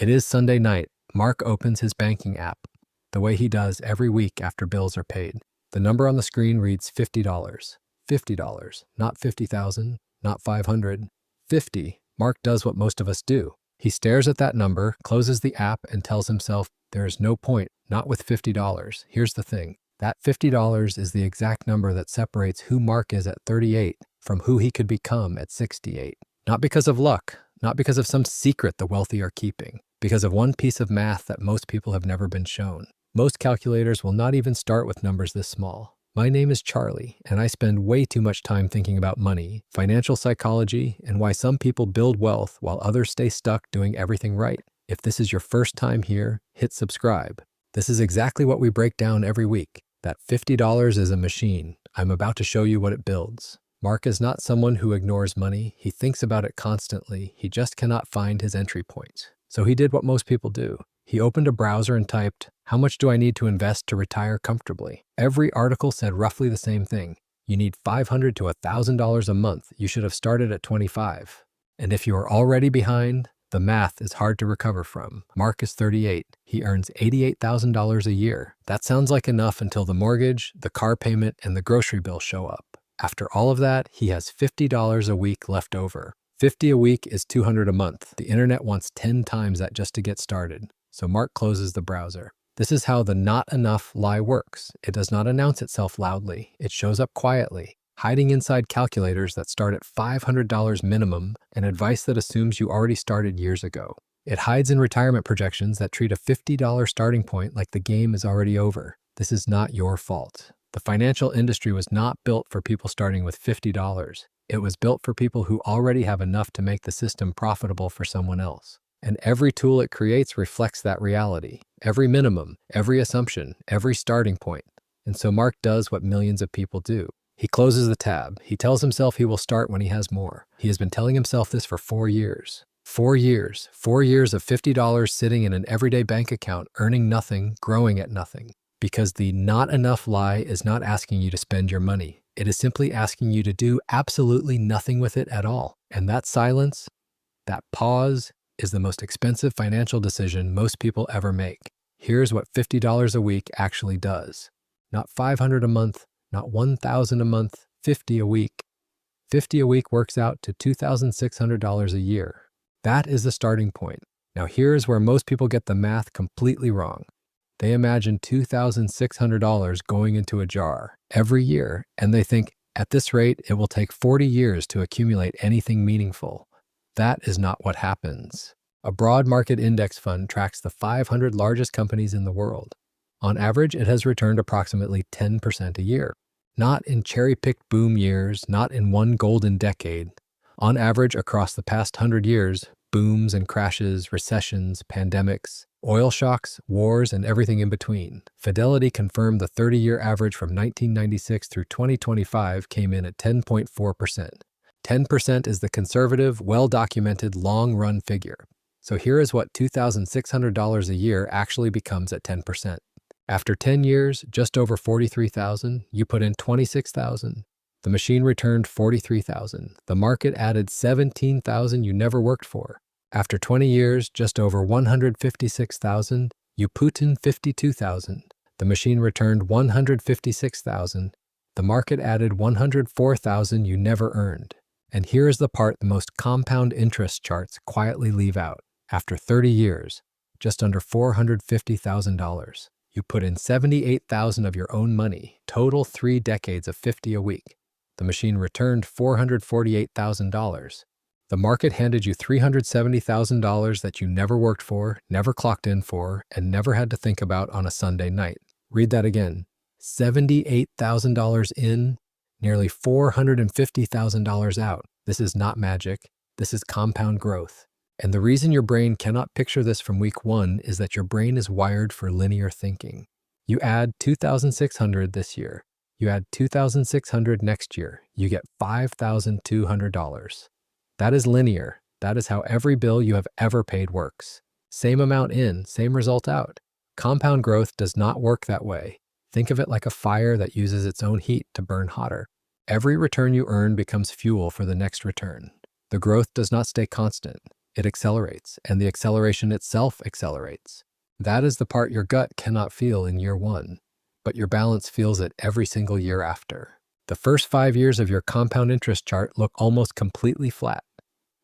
It is Sunday night. Mark opens his banking app, the way he does every week after bills are paid. The number on the screen reads $50. $50, not 50,000, not 500, 50. Mark does what most of us do. He stares at that number, closes the app, and tells himself, there is no point, not with $50. Here's the thing. That $50 is the exact number that separates who Mark is at 38 from who he could become at 68. Not because of luck, not because of some secret the wealthy are keeping, because of one piece of math that most people have never been shown. Most calculators will not even start with numbers this small. My name is Charlie, and I spend way too much time thinking about money, financial psychology, and why some people build wealth while others stay stuck doing everything right. If this is your first time here, hit subscribe. This is exactly what we break down every week. That $50 is a machine. I'm about to show you what it builds. Mark is not someone who ignores money. He thinks about it constantly. He just cannot find his entry point. So he did what most people do. He opened a browser and typed, "How much do I need to invest to retire comfortably?" Every article said roughly the same thing. You need $500 to $1,000 a month. You should have started at 25. And if you are already behind, the math is hard to recover from. Mark is 38. He earns $88,000 a year. That sounds like enough until the mortgage, the car payment, and the grocery bill show up. After all of that, he has $50 a week left over. 50 a week is $200 a month. The internet wants 10 times that just to get started. So Mark closes the browser. This is how the not enough lie works. It does not announce itself loudly. It shows up quietly, hiding inside calculators that start at $500 minimum and advice that assumes you already started years ago. It hides in retirement projections that treat a $50 starting point like the game is already over. This is not your fault. The financial industry was not built for people starting with $50. It was built for people who already have enough to make the system profitable for someone else. And every tool it creates reflects that reality. Every minimum, every assumption, every starting point. And so Mark does what millions of people do. He closes the tab. He tells himself he will start when he has more. He has been telling himself this for 4 years. 4 years. 4 years of $50 sitting in an everyday bank account, earning nothing, growing at nothing. Because the not enough lie is not asking you to spend your money. It is simply asking you to do absolutely nothing with it at all. And that silence, that pause, is the most expensive financial decision most people ever make. Here's what $50 a week actually does. Not $500 a month, not $1,000 a month, 50 a week. 50 a week works out to $2,600 a year. That is the starting point. Now here's where most people get the math completely wrong. They imagine $2,600 going into a jar every year, and they think, at this rate, it will take 40 years to accumulate anything meaningful. That is not what happens. A broad market index fund tracks the 500 largest companies in the world. On average, it has returned approximately 10% a year. Not in cherry-picked boom years, not in one golden decade. On average, across the past 100 years, booms and crashes, recessions, pandemics, oil shocks, wars, and everything in between. Fidelity confirmed the 30-year average from 1996 through 2025 came in at 10.4%. 10% is the conservative, well-documented, long-run figure. So here is what $2,600 a year actually becomes at 10%. After 10 years, just over $43,000, you put in $26,000. The machine returned $43,000. The market added $17,000 you never worked for. After 20 years, just over $156,000, you put in $52,000. The machine returned $156,000. The market added $104,000 you never earned. And here is the part the most compound interest charts quietly leave out. After 30 years, just under $450,000, you put in $78,000 of your own money, total 3 decades of 50 a week. The machine returned $448,000. The market handed you $370,000 that you never worked for, never clocked in for, and never had to think about on a Sunday night. Read that again. $78,000 in, nearly $450,000 out. This is not magic. This is compound growth. And the reason your brain cannot picture this from week 1 is that your brain is wired for linear thinking. You add $2,600 this year. You add $2,600 next year. You get $5,200. That is linear. That is how every bill you have ever paid works. Same amount in, same result out. Compound growth does not work that way. Think of it like a fire that uses its own heat to burn hotter. Every return you earn becomes fuel for the next return. The growth does not stay constant. it accelerates, and the acceleration itself accelerates. That is the part your gut cannot feel in year one, but your balance feels it every single year after. The first 5 years of your compound interest chart look almost completely flat.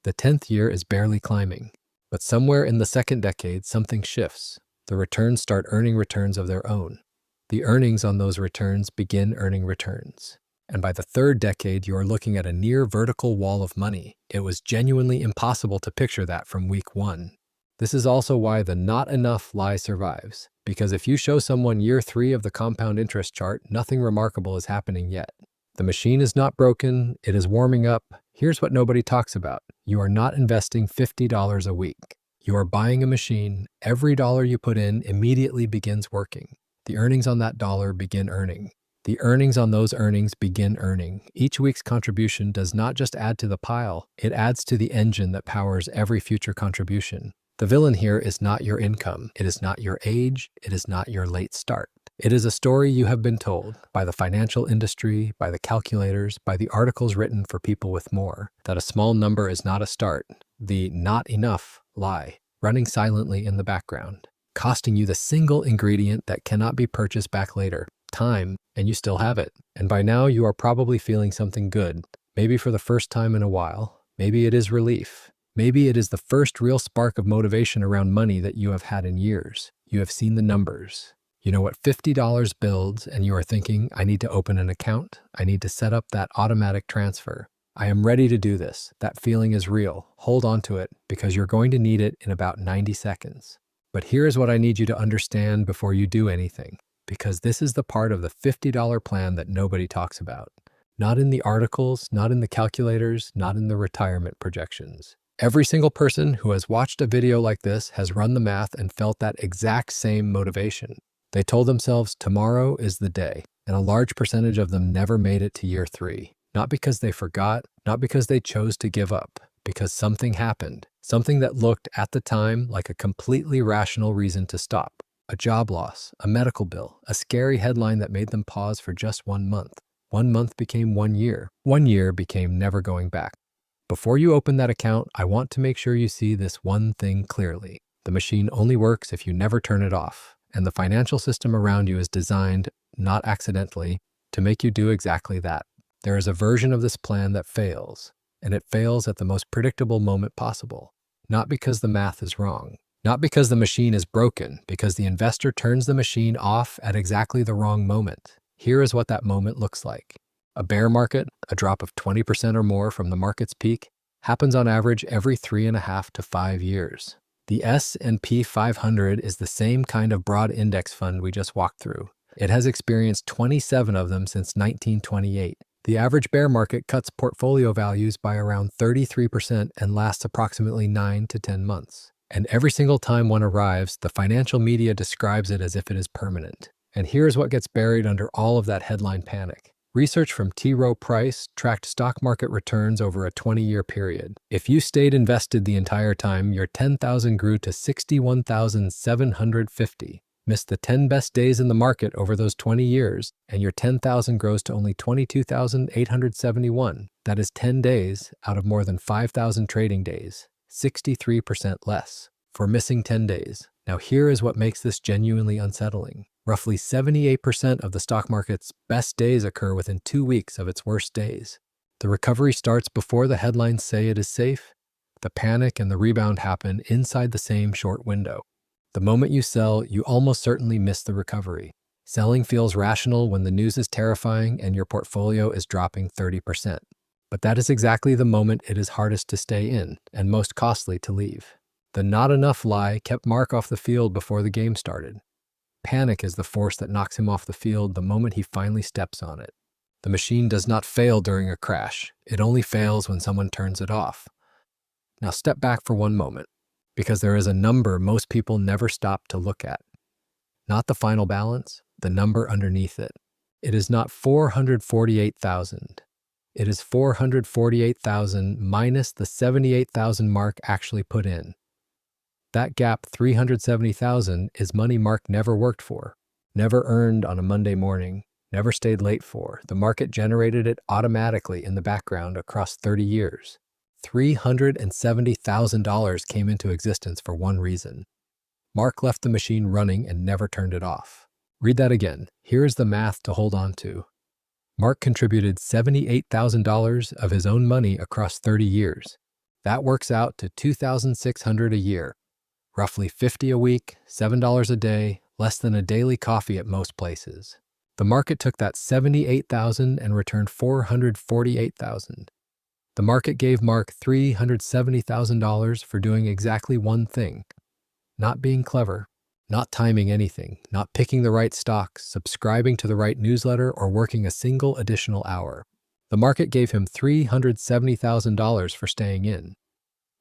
The 10th year is barely climbing, but somewhere in the second decade, something shifts. The returns start earning returns of their own. The earnings on those returns begin earning returns. And by the third decade, you are looking at a near vertical wall of money. It was genuinely impossible to picture that from week one. This is also why the not enough lie survives, because if you show someone year 3 of the compound interest chart, nothing remarkable is happening yet. The machine is not broken, it is warming up. Here's what nobody talks about. You are not investing $50 a week. You are buying a machine. Every dollar you put in immediately begins working. The earnings on that dollar begin earning. The earnings on those earnings begin earning. Each week's contribution does not just add to the pile, it adds to the engine that powers every future contribution. The villain here is not your income. It is not your age. It is not your late start. It is a story you have been told by the financial industry, by the calculators, by the articles written for people with more, that a small number is not a start. The not enough lie, running silently in the background, costing you the single ingredient that cannot be purchased back later, time, and you still have it. And by now you are probably feeling something good, maybe for the first time in a while. Maybe it is relief. Maybe it is the first real spark of motivation around money that you have had in years. You have seen the numbers. You know what $50 builds, and you are thinking, I need to open an account. I need to set up that automatic transfer. I am ready to do this. That feeling is real. Hold on to it, because you're going to need it in about 90 seconds. But here is what I need you to understand before you do anything, because this is the part of the $50 plan that nobody talks about. Not in the articles, not in the calculators, not in the retirement projections. Every single person who has watched a video like this has run the math and felt that exact same motivation. They told themselves tomorrow is the day, and a large percentage of them never made it to year 3. Not because they forgot, not because they chose to give up, because something happened, something that looked at the time like a completely rational reason to stop. A job loss, a medical bill, a scary headline that made them pause for just 1 month. 1 month became 1 year. 1 year became never going back. Before you open that account, I want to make sure you see this one thing clearly. The machine only works if you never turn it off. And the financial system around you is designed, not accidentally, to make you do exactly that. There is a version of this plan that fails, and it fails at the most predictable moment possible. Not because the math is wrong, not because the machine is broken, because the investor turns the machine off at exactly the wrong moment. Here is what that moment looks like. A bear market, a drop of 20% or more from the market's peak, happens on average every 3.5 to 5 years. The S&P 500 is the same kind of broad index fund we just walked through. It has experienced 27 of them since 1928. The average bear market cuts portfolio values by around 33% and lasts approximately 9 to 10 months. And every single time one arrives, the financial media describes it as if it is permanent. And here's what gets buried under all of that headline panic. Research from T. Rowe Price tracked stock market returns over a 20-year period. If you stayed invested the entire time, your $10,000 grew to $61,750. Miss the 10 best days in the market over those 20 years, and your $10,000 grows to only $22,871. That is 10 days out of more than 5,000 trading days, 63% less for missing 10 days. Now here is what makes this genuinely unsettling. Roughly 78% of the stock market's best days occur within 2 weeks of its worst days. The recovery starts before the headlines say it is safe. The panic and the rebound happen inside the same short window. The moment you sell, you almost certainly miss the recovery. Selling feels rational when the news is terrifying and your portfolio is dropping 30%. But that is exactly the moment it is hardest to stay in and most costly to leave. The not enough lie kept Mark off the field before the game started. Panic is the force that knocks him off the field the moment he finally steps on it. The machine does not fail during a crash. It only fails when someone turns it off. Now step back for one moment, because there is a number most people never stop to look at. Not the final balance, the number underneath it. It is not 448,000. It is 448,000 minus the 78,000 Mark actually put in. That gap, 370,000, is money Mark never worked for, never earned on a Monday morning, never stayed late for. The market generated it automatically in the background across 30 years. $370,000 came into existence for one reason. Mark left the machine running and never turned it off. Read that again. Here is the math to hold on to. Mark contributed $78,000 of his own money across 30 years. That works out to $2,600 a year, roughly $50 a week, $7 a day, less than a daily coffee at most places. The market took that $78,000 and returned $448,000. The market gave Mark $370,000 for doing exactly one thing: not being clever, not timing anything, not picking the right stocks, subscribing to the right newsletter, or working a single additional hour. The market gave him $370,000 for staying in.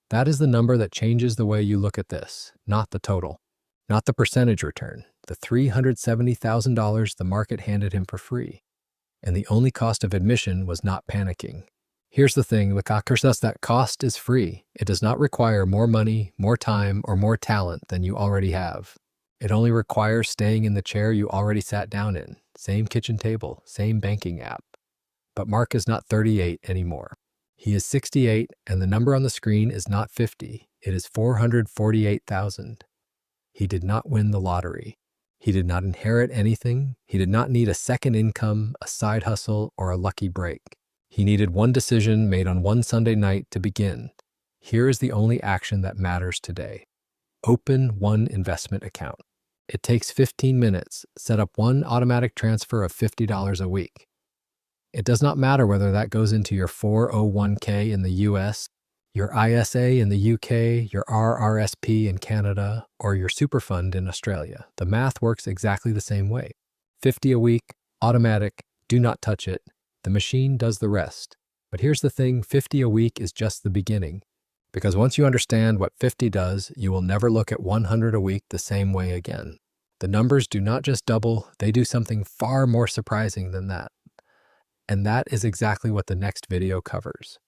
That is the number that changes the way you look at this, not the total, not the percentage return. The $370,000 the market handed him for free. And the only cost of admission was not panicking. Here's the thing, that cost is free. It does not require more money, more time, or more talent than you already have. It only requires staying in the chair you already sat down in, same kitchen table, same banking app. But Mark is not 38 anymore. He is 68, and the number on the screen is not 50. It is 448,000. He did not win the lottery. He did not inherit anything. He did not need a second income, a side hustle, or a lucky break. He needed one decision made on one Sunday night to begin. Here is the only action that matters today. Open one investment account. It takes 15 minutes. Set up one automatic transfer of $50 a week. It does not matter whether that goes into your 401k in the US, your ISA in the UK, your RRSP in Canada, or your super fund in Australia. The math works exactly the same way. 50 a week, automatic, do not touch it. The machine does the rest. But here's the thing, 50 a week is just the beginning. Because once you understand what 50 does, you will never look at 100 a week the same way again. The numbers do not just double, they do something far more surprising than that. And that is exactly what the next video covers.